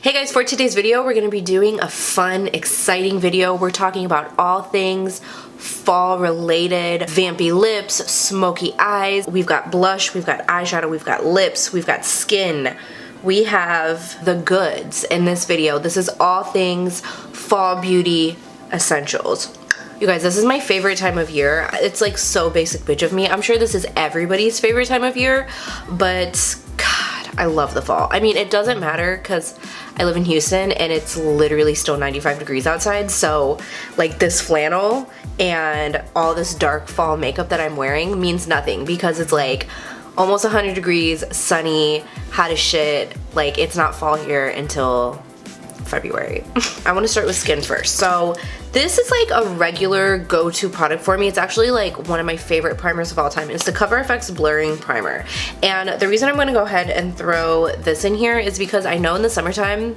Hey guys, for today's video, we're going to be doing a fun, exciting video. We're talking about all things fall related, vampy lips, smoky eyes. We've got blush, we've got eyeshadow, we've got lips, we've got skin. We have the goods in this video. This is all things fall beauty essentials. You guys, this is my favorite time of year. It's like so basic bitch of me. I'm sure this is everybody's favorite time of year, but God, I love the fall. I mean, it doesn't matter because I live in Houston and it's literally still 95 degrees outside, so like this flannel and all this dark fall makeup that I'm wearing means nothing because it's like almost 100 degrees, sunny, hot as shit. Like, it's not fall here until February. I want to start with skin first. So this is like a regular go-to product for me. It's actually like one of my favorite primers of all time. It's the Cover FX Blurring Primer. And the reason I'm going to go ahead and throw this in here is because I know in the summertime,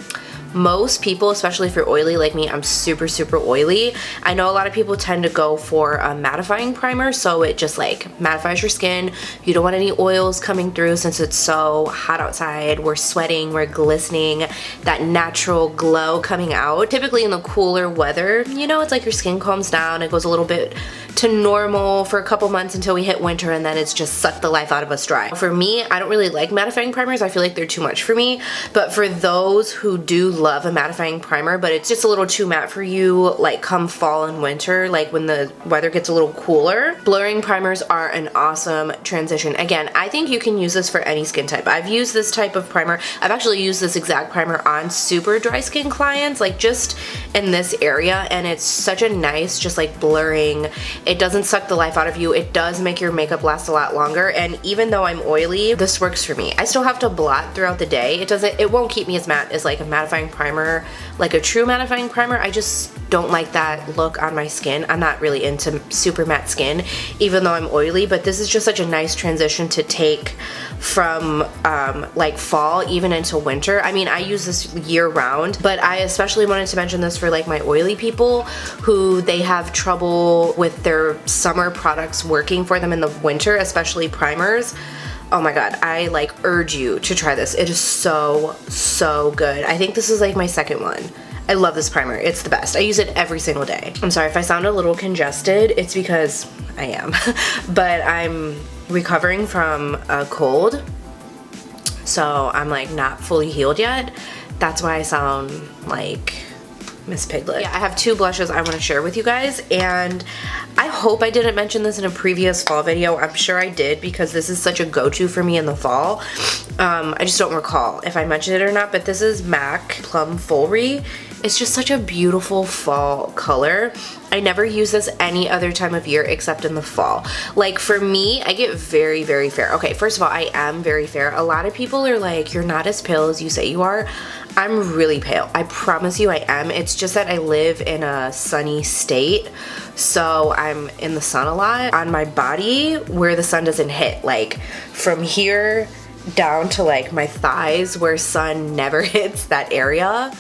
most people, especially if you're oily like me, I'm super oily. I know a lot of people tend to go for a mattifying primer, so it just like mattifies your skin. You don't want any oils coming through since it's so hot outside. We're sweating, we're glistening, that natural glow coming out. Typically in the cooler weather, you know, it's like your skin calms down, it goes a little bit to normal for a couple months until we hit winter, and then it's just sucked the life out of us dry. For me, I don't really like mattifying primers. I feel like they're too much for me, but for those who do love a mattifying primer, but it's just a little too matte for you, like come fall and winter, like when the weather gets a little cooler, blurring primers are an awesome transition. Again, I think you can use this for any skin type. I've used this type of primer. I've actually used this exact primer on super dry skin clients, like just in this area, and it's such a nice, just like blurring. It doesn't suck the life out of you. It does make your makeup last a lot longer, and even though I'm oily, this works for me. I still have to blot throughout the day. It won't keep me as matte as like a mattifying primer, like a true mattifying primer. I just don't like that look on my skin. I'm not really into super matte skin, even though I'm oily, but this is just such a nice transition to take from like fall even into winter. I mean, I use this year round, but I especially wanted to mention this for like my oily people who they have trouble with their summer products working for them in the winter, especially primers. Oh my god, I like urge you to try this. It is so good. I think this is like my second one. I love this primer. It's the best. I use it every single day. I'm sorry if I sound a little congested. It's because I am. But I'm recovering from a cold, so I'm like not fully healed yet. That's why I sound like Miss Piglet. Yeah, I have two blushes I want to share with you guys, and I hope I didn't mention this in a previous fall video. I'm sure I did because this is such a go-to for me in the fall. I just don't recall if I mentioned it or not, but this is MAC Plum Foolery. It's just such a beautiful fall color. I never use this any other time of year except in the fall. Like for me, I get very fair. Okay, first of all, I am very fair. A lot of people are like, you're not as pale as you say you are. I'm really pale. I promise you I am. It's just that I live in a sunny state, so I'm in the sun a lot. On my body where the sun doesn't hit, like from here down to like my thighs where sun never hits that area,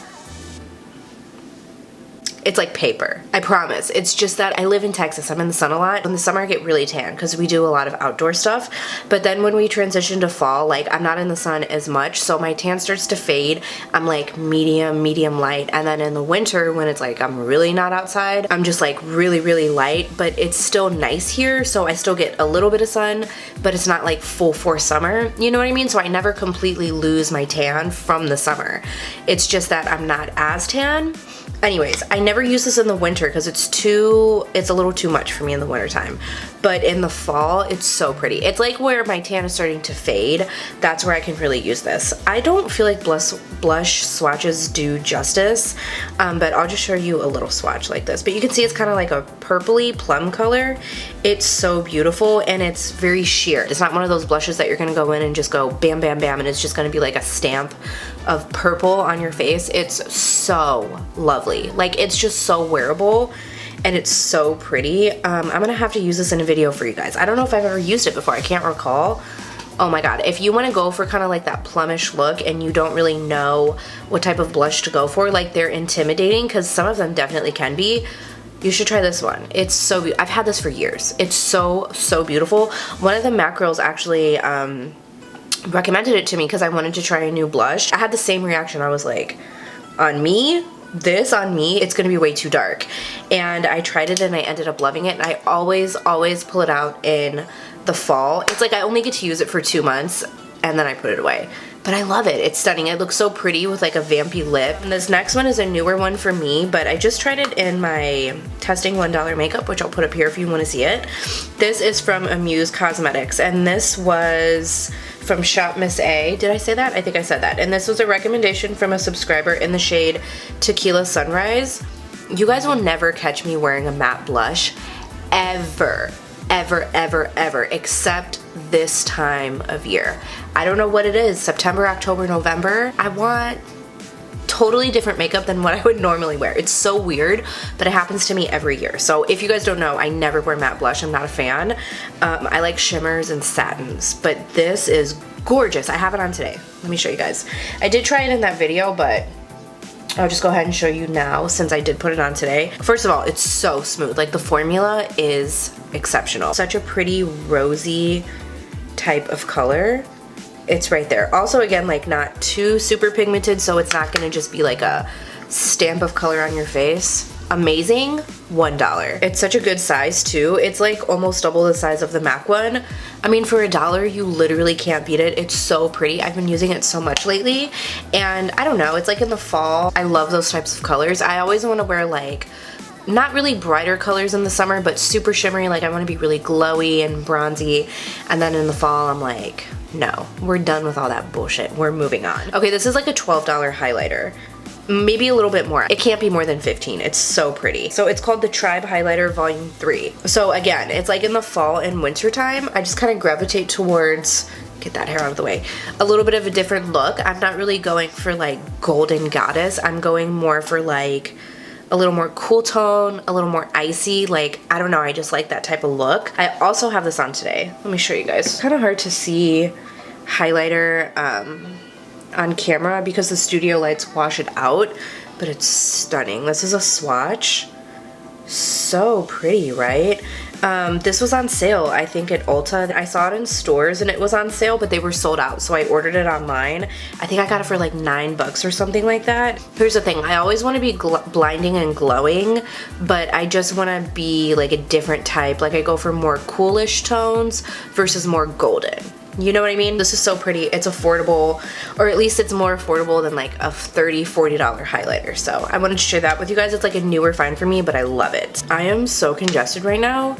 it's like paper. I promise. It's just that I live in Texas. I'm in the sun a lot. In the summer I get really tan because we do a lot of outdoor stuff. But then when we transition to fall, like I'm not in the sun as much, so my tan starts to fade. I'm like medium light. And then in the winter when it's like I'm really not outside, I'm just like really light, but it's still nice here, so I still get a little bit of sun, but it's not like full force summer. You know what I mean? So I never completely lose my tan from the summer. It's just that I'm not as tan. Anyways, I never use this in the winter because it's a little too much for me in the winter time. But in the fall, it's so pretty. It's like where my tan is starting to fade. That's where I can really use this. I don't feel like blush swatches do justice, but I'll just show you a little swatch like this. But you can see it's kind of like a purpley plum color. It's so beautiful and it's very sheer. It's not one of those blushes that you're gonna go in and just go bam and it's just gonna be like a stamp of purple on your face. It's so lovely. Like, it's just so wearable and it's so pretty. I'm gonna have to use this in a video for you guys. I don't know if I've ever used it before. I can't recall. Oh my god, if you want to go for kind of like that plumish look and you don't really know what type of blush to go for, like they're intimidating because some of them definitely can be, you should try this one. It's so I've had this for years. It's so beautiful. One of the MAC girls actually recommended it to me because I wanted to try a new blush. I had the same reaction. I was like, on me, it's gonna be way too dark. And I tried it and I ended up loving it. And I always pull it out in the fall. It's like I only get to use it for 2 months and then I put it away. But I love it. It's stunning. It looks so pretty with like a vampy lip. And this next one is a newer one for me, but I just tried it in my testing $1 makeup, which I'll put up here if you want to see it. This is from Amuse Cosmetics, and this was from Shop Miss A. Did I say that? I think I said that. And this was a recommendation from a subscriber in the shade Tequila Sunrise. You guys will never catch me wearing a matte blush ever, except this time of year. I don't know what it is. September, October, November. I want totally different makeup than what I would normally wear. It's so weird, but it happens to me every year. So if you guys don't know, I never wear matte blush. I'm not a fan. I like shimmers and satins, but this is gorgeous. I have it on today. Let me show you guys. I did try it in that video, but I'll just go ahead and show you now since I did put it on today. First of all, it's so smooth. Like, the formula is exceptional. Such a pretty rosy type of color. It's right there. Also, again, like, not too super pigmented, so it's not gonna just be like a stamp of color on your face. Amazing, $1. It's such a good size too. It's like almost double the size of the MAC one. I mean, for $1, you literally can't beat it. It's so pretty. I've been using it so much lately, and I don't know, it's like in the fall. I love those types of colors. I always want to wear like not really brighter colors in the summer, but super shimmery. Like, I want to be really glowy and bronzy, and then in the fall I'm like, no, we're done with all that bullshit. We're moving on. Okay, this is like a $12 highlighter. Maybe a little bit more. It can't be more than 15. It's so pretty. So it's called the Tribe Highlighter Volume 3. So again, it's like in the fall and winter time, I just kind of gravitate towards, get that hair out of the way, a little bit of a different look. I'm not really going for like golden goddess. I'm going more for like a little more cool tone, a little more icy. Like, I don't know, I just like that type of look. I also have this on today. Let me show you guys. It's kind of hard to see highlighter on camera because the studio lights wash it out, but it's stunning. This is a swatch. So pretty, right? This was on sale, I think, at Ulta. I saw it in stores and it was on sale, but they were sold out, so I ordered it online. I think I got it for like $9 or something like that. Here's the thing, I always want to be blinding and glowing, but I just want to be like a different type. Like, I go for more coolish tones versus more golden. You know what I mean? This is so pretty. It's affordable, or at least it's more affordable than like a $30, $40 highlighter. So I wanted to share that with you guys. It's like a newer find for me, but I love it. I am so congested right now.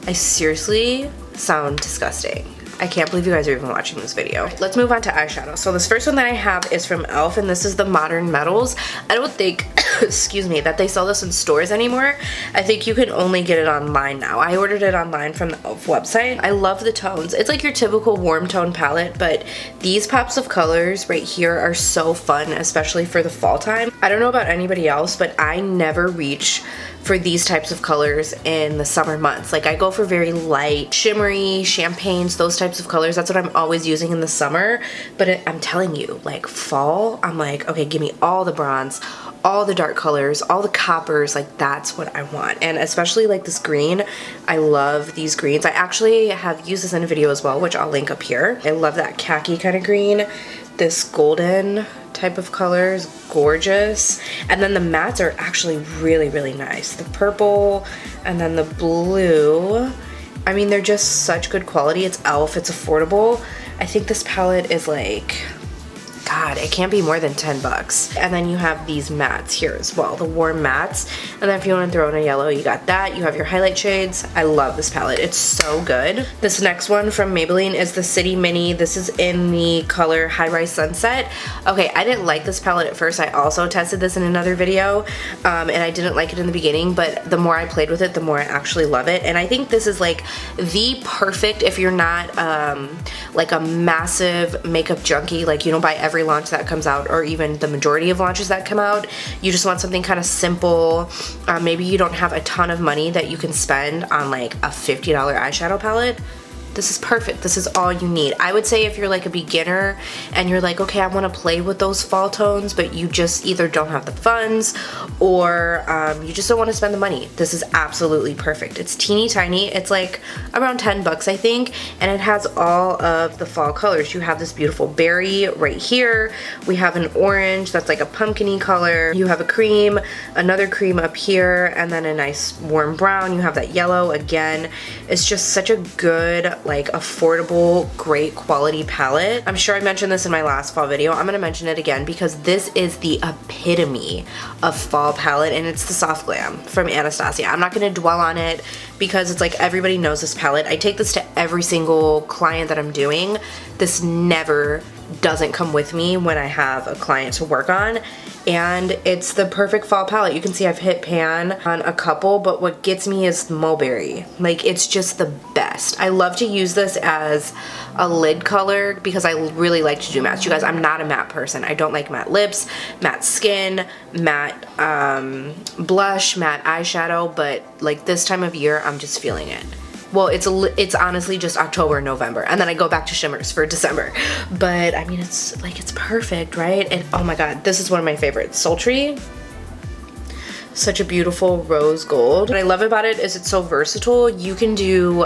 I seriously sound disgusting. I can't believe you guys are even watching this video. Let's move on to eyeshadow. So this first one that I have is from e.l.f. and this is the Modern Metals. I don't think, excuse me, that they sell this in stores anymore. I think you can only get it online now. I ordered it online from the e.l.f. website. I love the tones. It's like your typical warm tone palette, but these pops of colors right here are so fun, especially for the fall time. I don't know about anybody else, but I never reach for these types of colors in the summer months. Like, I go for very light, shimmery, champagnes, those types of colors. That's what I'm always using in the summer. But I'm telling you, like, fall, I'm like, okay, give me all the bronze, all the dark colors, all the coppers. Like, that's what I want. And especially like this green, I love these greens. I actually have used this in a video as well, which I'll link up here. I love that khaki kind of green. This golden type of color is gorgeous. And then the mattes are actually really, really nice. The purple and then the blue. I mean, they're just such good quality. It's e.l.f. It's affordable. I think this palette is like, God, it can't be more than $10. And then you have these mattes here as well, the warm mattes. And then if you want to throw in a yellow, you got that. You have your highlight shades. I love this palette. It's so good. This next one from Maybelline is the City Mini. This is in the color High Rise Sunset. Okay, I didn't like this palette at first. I also tested this in another video, and I didn't like it in the beginning, but the more I played with it, the more I actually love it. And I think this is like the perfect, if you're not like a massive makeup junkie, like you don't buy every launch that comes out, or even the majority of launches that come out. You just want something kind of simple. Maybe you don't have a ton of money that you can spend on like a $50 eyeshadow palette. This is perfect. This is all you need. I would say if you're like a beginner and you're like, okay, I want to play with those fall tones, but you just either don't have the funds or you just don't want to spend the money, this is absolutely perfect. It's teeny tiny. It's like around 10 bucks, I think, and it has all of the fall colors. You have this beautiful berry right here. We have an orange that's like a pumpkin-y color. You have a cream, another cream up here, and then a nice warm brown. You have that yellow again. It's just such a good, like, affordable, great quality palette. I'm sure I mentioned this in my last fall video. I'm gonna mention it again because this is the epitome of fall palette, and it's the Soft Glam from Anastasia. I'm not gonna dwell on it because it's like everybody knows this palette. I take this to every single client that I'm doing. This never doesn't come with me when I have a client to work on, and it's the perfect fall palette. You can see I've hit pan on a couple, but what gets me is Mulberry. Like, it's just the best. I love to use this as a lid color because I really like to do mattes. You guys, I'm not a matte person. I don't like matte lips, matte skin, matte blush, matte eyeshadow, but like this time of year, I'm just feeling it. Well, it's honestly just October, November, and then I go back to shimmers for December. But I mean, it's like, it's perfect, right? And oh my god, this is one of my favorites. Sultry. Such a beautiful rose gold. What I love about it is it's so versatile. You can do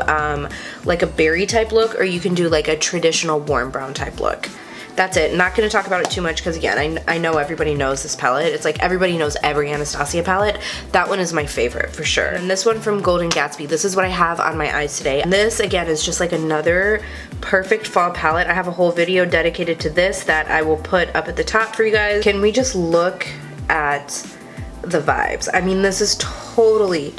like a berry type look, or you can do like a traditional warm brown type look. That's it. Not going to talk about it too much because, again, I know everybody knows this palette. It's like everybody knows every Anastasia palette. That one is my favorite for sure. And this one from Golden Gatsby, this is what I have on my eyes today. And this, again, is just like another perfect fall palette. I have a whole video dedicated to this that I will put up at the top for you guys. Can we just look at the vibes? I mean, this is totally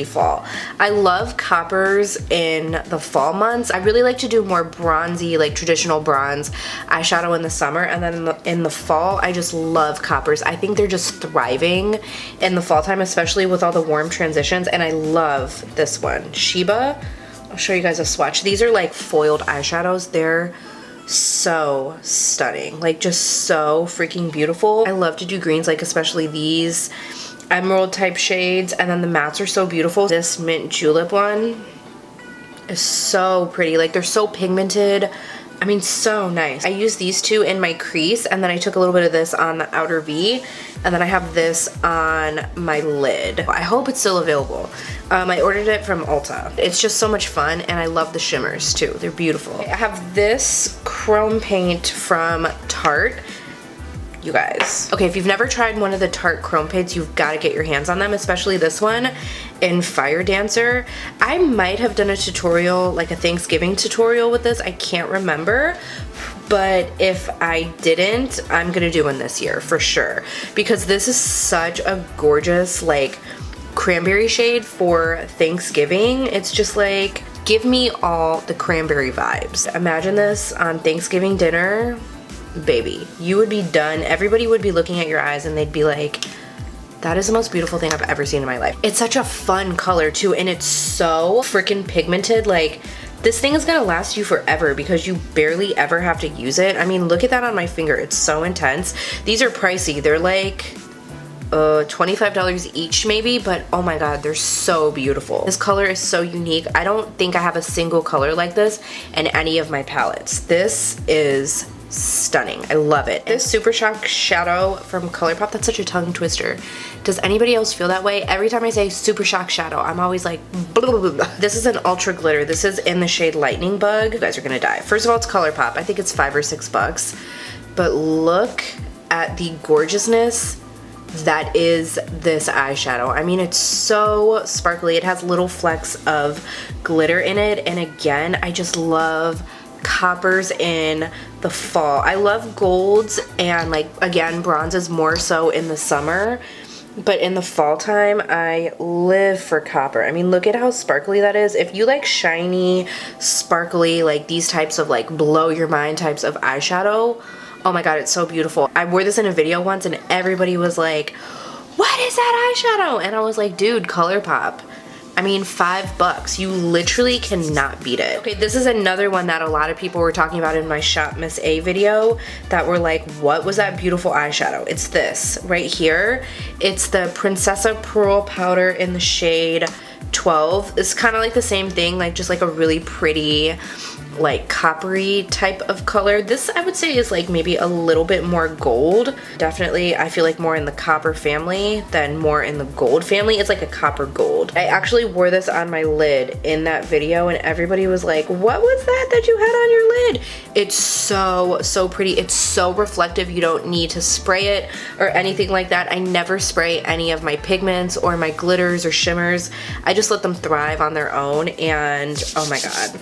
fall. I love coppers in the fall months. I really like to do more bronzy, like traditional bronze eyeshadow in the summer, and then in the fall, I just love coppers. I think they're just thriving in the fall time, especially with all the warm transitions, and I love this one. Sheba. I'll show you guys a swatch. These are like foiled eyeshadows. They're so stunning, like just so freaking beautiful. I love to do greens, like especially these emerald type shades, and then the mattes are so beautiful. This mint julep one is so pretty, like they're so pigmented. I mean, so nice. I use these two in my crease, and then I took a little bit of this on the outer V, and then I have this on my lid. I hope it's still available. I ordered it from Ulta. It's just so much fun, and I love the shimmers too. They're beautiful. I have this chrome paint from Tarte. You guys. Okay, if you've never tried one of the Tarte chrome paints, you've got to get your hands on them, especially this one in Fire Dancer. I might have done a tutorial, like a Thanksgiving tutorial with this. I can't remember, but if I didn't, I'm gonna do one this year for sure, because this is such a gorgeous, like, cranberry shade for Thanksgiving. It's just like, give me all the cranberry vibes. Imagine this on Thanksgiving dinner. Baby, you would be done. Everybody would be looking at your eyes and they'd be like, that is the most beautiful thing I've ever seen in my life. It's such a fun color too, and it's so freaking pigmented. Like, this thing is gonna last you forever because you barely ever have to use it. I mean, look at that on my finger. It's so intense. These are pricey. They're like $25 each maybe, but oh my god, they're so beautiful. This color is so unique. I don't think I have a single color like this in any of my palettes. This is stunning. I love it. This Super Shock Shadow from ColourPop, that's such a tongue twister. Does anybody else feel that way? Every time I say Super Shock Shadow, I'm always like, blah, blah, blah. This is an ultra glitter. This is in the shade Lightning Bug. You guys are gonna die. First of all, it's ColourPop. I think it's $5 or $6, but look at the gorgeousness that is this eyeshadow. I mean, it's so sparkly. It has little flecks of glitter in it, and again, I just love coppers in the fall. I love golds and, like, again, bronzes more so in the summer, but in the fall time I live for copper. I mean, look at how sparkly that is. If you like shiny, sparkly, like these types of like blow your mind types of eyeshadow, oh my god, it's so beautiful. I wore this in a video once and everybody was like, what is that eyeshadow? And I was like, dude, ColourPop. I mean, $5. You literally cannot beat it. Okay, this is another one that a lot of people were talking about in my Shop Miss A video that were like, what was that beautiful eyeshadow? It's this right here. It's the Princessa Pearl Powder in the shade 12. It's kind of like the same thing, like just like a really pretty like coppery type of color. This I would say is like maybe a little bit more gold. Definitely I feel like more in the copper family than more in the gold family. It's like a copper gold. I actually wore this on my lid in that video and everybody was like, what was that you had on your lid? It's so pretty. It's so reflective. You don't need to spray it or anything like that. I never spray any of my pigments or my glitters or shimmers. I just let them thrive on their own, and oh my god.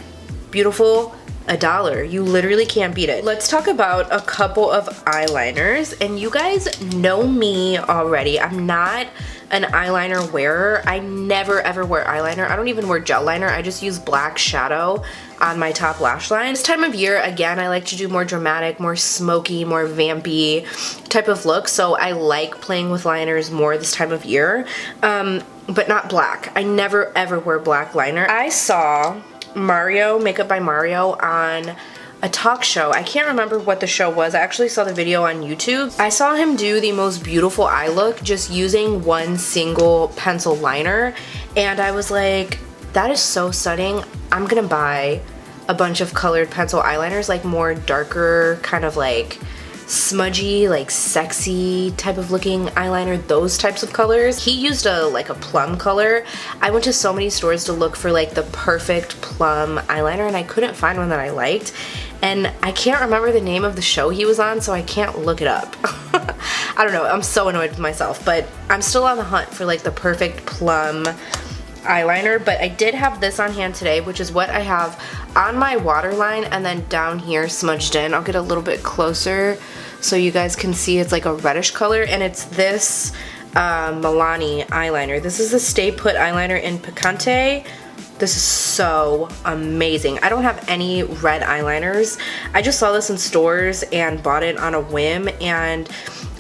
Beautiful, $1. You literally can't beat it. Let's talk about a couple of eyeliners, and you guys know me already. I'm not an eyeliner wearer. I never ever wear eyeliner. I don't even wear gel liner. I just use black shadow on my top lash line. This time of year, again, I like to do more dramatic, more smoky, more vampy type of look, so I like playing with liners more this time of year, but not black. I never ever wear black liner. I saw Mario, Makeup by Mario, on a talk show. I can't remember what the show was. I actually saw the video on YouTube. I saw him do the most beautiful eye look just using one single pencil liner, and I was like, that is so stunning. I'm gonna buy a bunch of colored pencil eyeliners, like more darker, kind of like smudgy, like sexy type of looking eyeliner, those types of colors. He used like a plum color. I went to so many stores to look for like the perfect plum eyeliner, and I couldn't find one that I liked, and I can't remember the name of the show he was on, so I can't look it up. I don't know, I'm so annoyed with myself, but I'm still on the hunt for like the perfect plum eyeliner. But I did have this on hand today, which is what I have on my waterline and then down here smudged in. I'll get a little bit closer so you guys can see. It's like a reddish color, and it's this Milani eyeliner. This is the Stay Put eyeliner in Picante. This is so amazing. I don't have any red eyeliners. I just saw this in stores and bought it on a whim, and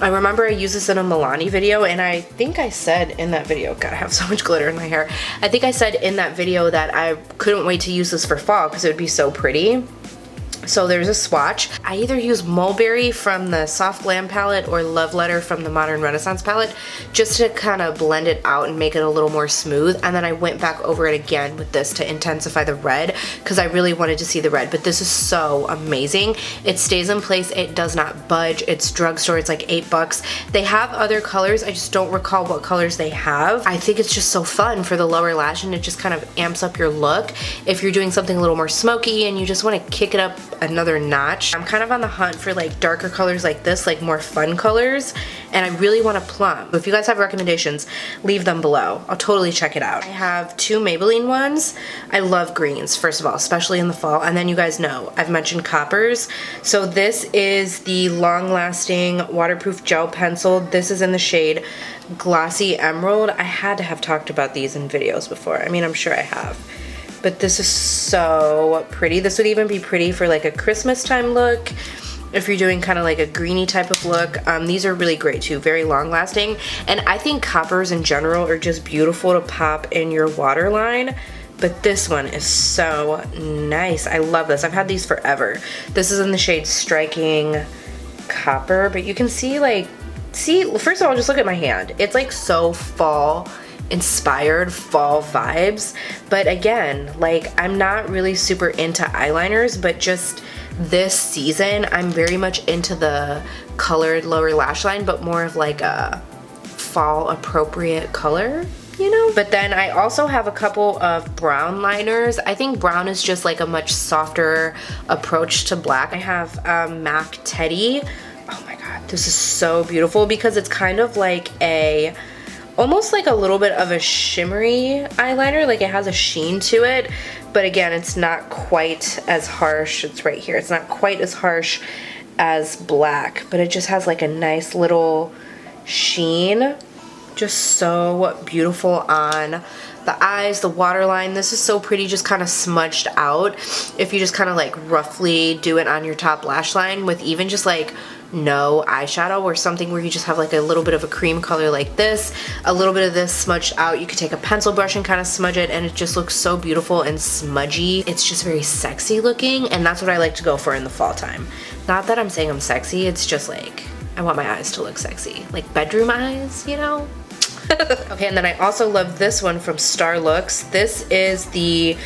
I remember I used this in a Milani video, and I think I said in that video, God, I have so much glitter in my hair. I think I said in that video that I couldn't wait to use this for fall because it would be so pretty. So there's a swatch. I either use Mulberry from the Soft Glam palette or Love Letter from the Modern Renaissance palette just to kind of blend it out and make it a little more smooth, and then I went back over it again with this to intensify the red because I really wanted to see the red. But this is so amazing. It stays in place. It does not budge. It's drugstore. It's like $8. They have other colors. I just don't recall what colors they have. I think it's just so fun for the lower lash, and it just kind of amps up your look if you're doing something a little more smoky and you just want to kick it up another notch. I'm kind of on the hunt for like darker colors like this, like more fun colors, and I really want a plum. If you guys have recommendations, leave them below. I'll totally check it out. I have two Maybelline ones. I love greens, first of all, especially in the fall, and then you guys know I've mentioned coppers. So this is the long-lasting waterproof gel pencil. This is in the shade Glossy Emerald. I had to have talked about these in videos before. I mean, I'm sure I have. But this is so pretty. This would even be pretty for like a Christmas time look if you're doing kind of like a greeny type of look. These are really great too, very long lasting. And I think coppers in general are just beautiful to pop in your waterline. But this one is so nice. I love this. I've had these forever. This is in the shade Striking Copper, but you can see like, first of all, just look at my hand. It's like so fall inspired, fall vibes. But again, like, I'm not really super into eyeliners, but just this season I'm very much into the colored lower lash line, but more of like a fall appropriate color, you know? But then I also have a couple of brown liners. I think brown is just like a much softer approach to black. I have MAC Teddy. Oh my god, this is so beautiful because it's kind of like a almost like a little bit of a shimmery eyeliner, like it has a sheen to it, but again, it's not quite as harsh. It's right here. It's not quite as harsh as black, but it just has like a nice little sheen. Just so beautiful on the eyes, the waterline. This is so pretty, just kind of smudged out. If you just kind of like roughly do it on your top lash line with even just like no eyeshadow or something where you just have like a little bit of a cream color like this, a little bit of this smudged out. You could take a pencil brush and kind of smudge it, and it just looks so beautiful and smudgy. It's just very sexy looking, and that's what I like to go for in the fall time. Not that I'm saying I'm sexy, it's just like I want my eyes to look sexy, like bedroom eyes, you know? Okay, and then I also love this one from Starlooks. This is the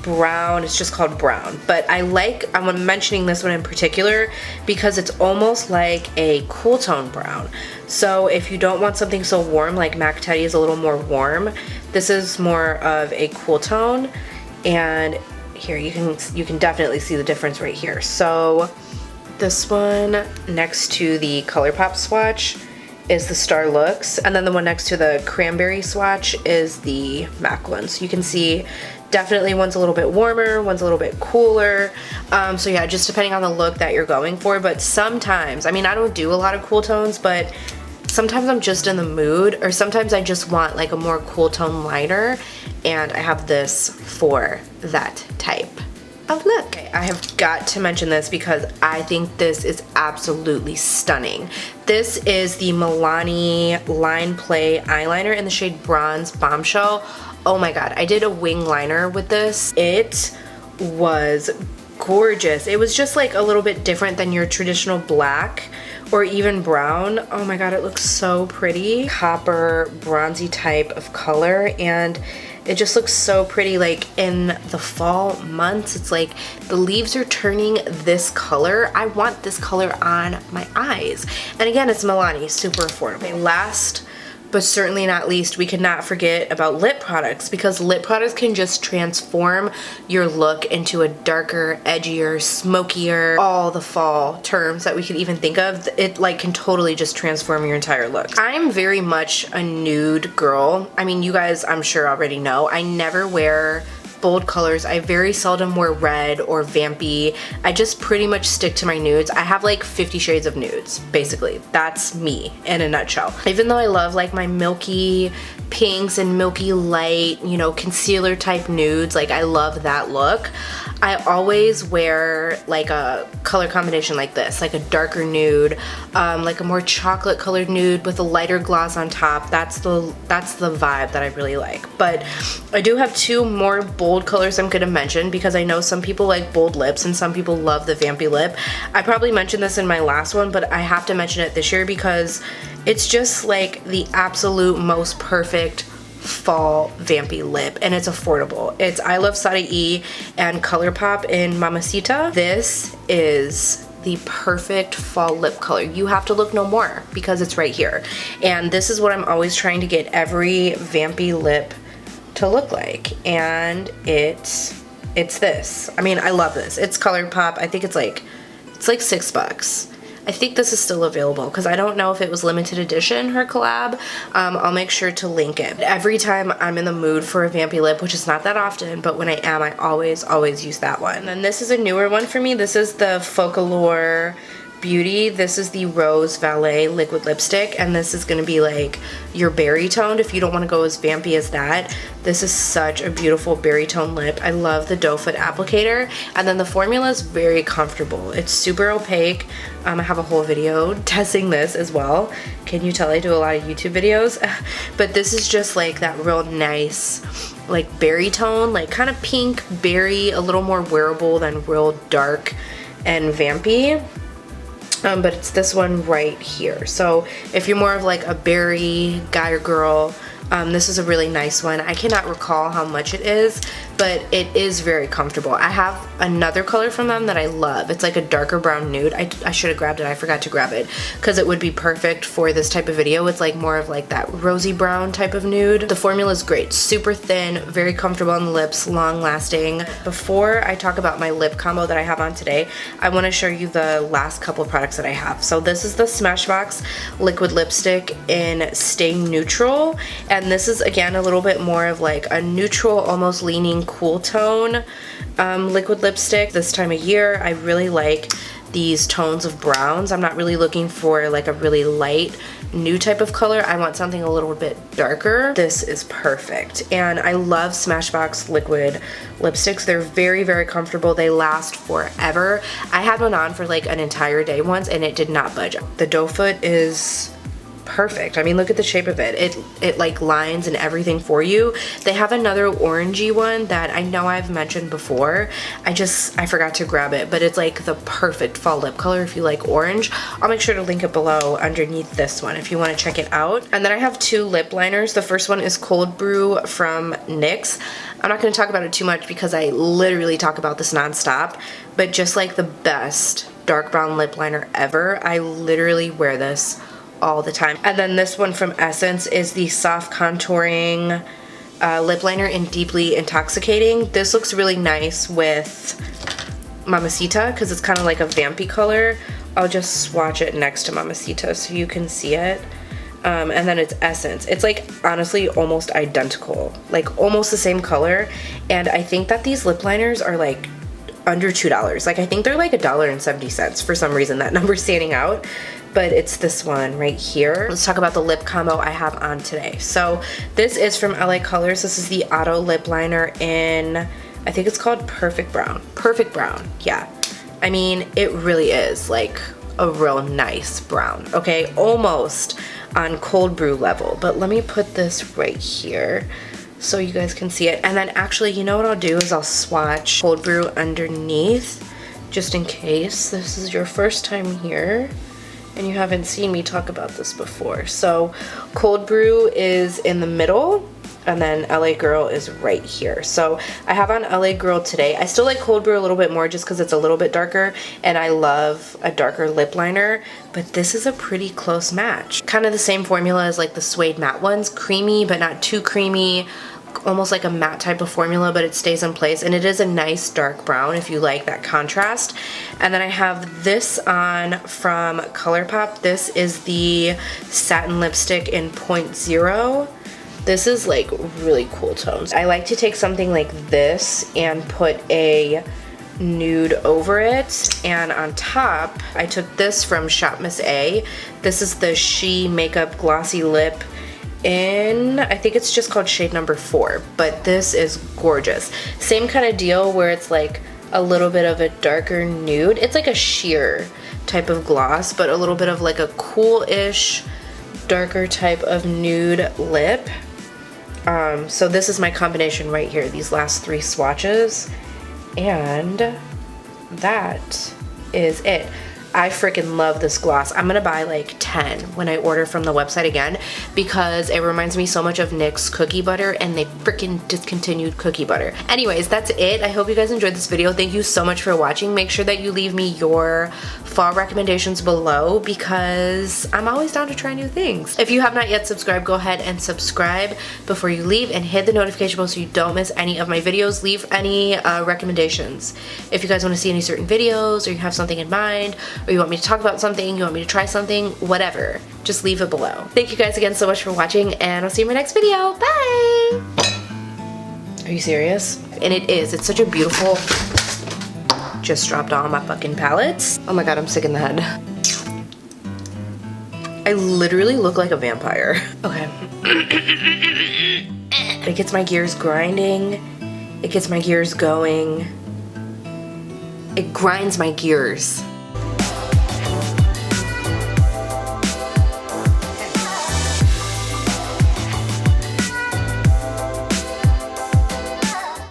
brown, it's just called brown, but I'm mentioning this one in particular because it's almost like a cool tone brown. So if you don't want something so warm, like Mac Teddy is a little more warm, this is more of a cool tone. And here you can definitely see the difference right here. So this one next to the ColourPop swatch is the Starlooks, and then the one next to the cranberry swatch is the MAC one. So you can see definitely one's a little bit warmer, one's a little bit cooler. So yeah, just depending on the look that you're going for. But sometimes, I mean, I don't do a lot of cool tones, but sometimes I'm just in the mood, or sometimes I just want like a more cool tone liner, and I have this for that type of look. Okay, I have got to mention this because I think this is absolutely stunning. This is the Milani Line Play eyeliner in the shade Bronze Bombshell. Oh my god, I did a wing liner with this. It was gorgeous. It was just like a little bit different than your traditional black or even brown. Oh my god, it looks so pretty. Copper, bronzy type of color, and it just looks so pretty. Like in the fall months, it's like the leaves are turning this color. I want this color on my eyes. And again, it's Milani, super affordable. Okay, last but certainly not least, we cannot forget about lip products, because lip products can just transform your look into a darker, edgier, smokier, all the fall terms that we could even think of. It like can totally just transform your entire look. I'm very much a nude girl. I mean, you guys I'm sure already know, I never wear bold colors. I very seldom wear red or vampy. I just pretty much stick to my nudes. I have like 50 shades of nudes, basically. That's me in a nutshell. Even though I love like my milky pinks and milky light, you know, concealer type nudes, like I love that look, I always wear like a color combination like this, like a darker nude, like a more chocolate colored nude with a lighter gloss on top. That's the vibe that I really like. But I do have two more bold colors I'm gonna mention, because I know some people like bold lips and some people love the vampy lip. I probably mentioned this in my last one, but I have to mention it this year because it's just like the absolute most perfect fall vampy lip, and it's affordable. It's iluvsarahii and ColourPop in Mamacita. This is the perfect fall lip color. You have to look no more because it's right here. And this is what I'm always trying to get every vampy lip to look like, and it's this. I mean, I love this. It's ColourPop. I think it's like $6. I think this is still available because I don't know if it was limited edition, her collab. I'll make sure to link it. Every time I'm in the mood for a vampy lip, which is not that often, but when I am, I always use that one. And this is a newer one for me. This is the Focallure Beauty. This is the Rose Valet liquid lipstick, and this is gonna be like your berry toned if you don't want to go as vampy as that. This is such a beautiful berry tone lip. I love the doe foot applicator, and then the formula is very comfortable. It's super opaque. I have a whole video testing this as well. Can you tell I do a lot of YouTube videos? But this is just like that real nice like berry tone, like kind of pink berry, a little more wearable than real dark and vampy. But it's this one right here. So if you're more of like a berry guy or girl, this is a really nice one. I cannot recall how much it is, but it is very comfortable. I have another color from them that I love. It's like a darker brown nude. I should have grabbed it. I forgot to grab it because it would be perfect for this type of video. It's like more of like that rosy brown type of nude. The formula is great. Super thin, very comfortable on the lips, long lasting. Before I talk about my lip combo that I have on today, I want to show you the last couple of products that I have. So this is the Smashbox liquid lipstick in Stay Neutral. And this is again a little bit more of like a neutral, almost leaning cool tone liquid lipstick. This time of year, I really like these tones of browns. I'm not really looking for like a really light nude type of color. I want something a little bit darker. This is perfect. And I love Smashbox liquid lipsticks. They're very, very comfortable. They last forever. I had one on for like an entire day once and it did not budge. The doe foot is perfect. I mean, look at the shape of it. It like lines and everything for you. They have another orangey one that I know I've mentioned before. I forgot to grab it, but it's like the perfect fall lip color if you like orange. I'll make sure to link it below underneath this one if you want to check it out. And then I have two lip liners. The first one is Cold Brew from NYX. I'm not going to talk about it too much because I literally talk about this nonstop, but just like the best dark brown lip liner ever. I literally wear this all the time. And then this one from Essence is the Soft Contouring Lip Liner in Deeply Intoxicating. This looks really nice with Mamacita because it's kind of like a vampy color. I'll just swatch it next to Mamacita so you can see it. And then it's Essence. It's like honestly almost identical, like almost the same color. And I think that these lip liners are like under $2. Like I think they're like $1.70 for some reason. That number's standing out, but it's this one right here. Let's talk about the lip combo I have on today. So this is from LA Colors. This is the Auto Lip Liner in, I think it's called Perfect Brown. Perfect Brown, yeah. I mean, it really is like a real nice brown, okay? Almost on Cold Brew level, but let me put this right here so you guys can see it. And then actually, you know what I'll do is I'll swatch Cold Brew underneath just in case this is your first time here and you haven't seen me talk about this before. So Cold Brew is in the middle and then LA Girl is right here. So I have on LA Girl today. I still like Cold Brew a little bit more just because it's a little bit darker and I love a darker lip liner, but this is a pretty close match. Kind of the same formula as like the Suede matte ones, creamy but not too creamy, almost like a matte type of formula, but it stays in place and it is a nice dark brown if you like that contrast. And then I have this on from ColourPop. This is the Satin Lipstick in 0.0. This is like really cool tones. I like to take something like this and put a nude over it, and on top I took this from Shop Miss A. This is the She Makeup Glossy Lip in, I think it's just called shade number 4, but this is gorgeous. Same kind of deal where it's like a little bit of a darker nude. It's like a sheer type of gloss, but a little bit of like a cool-ish darker type of nude lip. So this is my combination right here, these last 3 swatches, and that is it. I freaking love this gloss. I'm gonna buy like 10 when I order from the website again because it reminds me so much of NYX cookie butter and they freaking discontinued cookie butter. Anyways, that's it. I hope you guys enjoyed this video. Thank you so much for watching. Make sure that you leave me your fall recommendations below because I'm always down to try new things. If you have not yet subscribed, go ahead and subscribe before you leave and hit the notification bell so you don't miss any of my videos. Leave any recommendations. If you guys want to see any certain videos or you have something in mind, or you want me to talk about something, you want me to try something, whatever, just leave it below. Thank you guys again so much for watching, and I'll see you in my next video. Bye! Are you serious? And it is. It's such a beautiful... Just dropped all my fucking palettes. Oh my god, I'm sick in the head. I literally look like a vampire. Okay. It gets my gears grinding. It gets my gears going. It grinds my gears.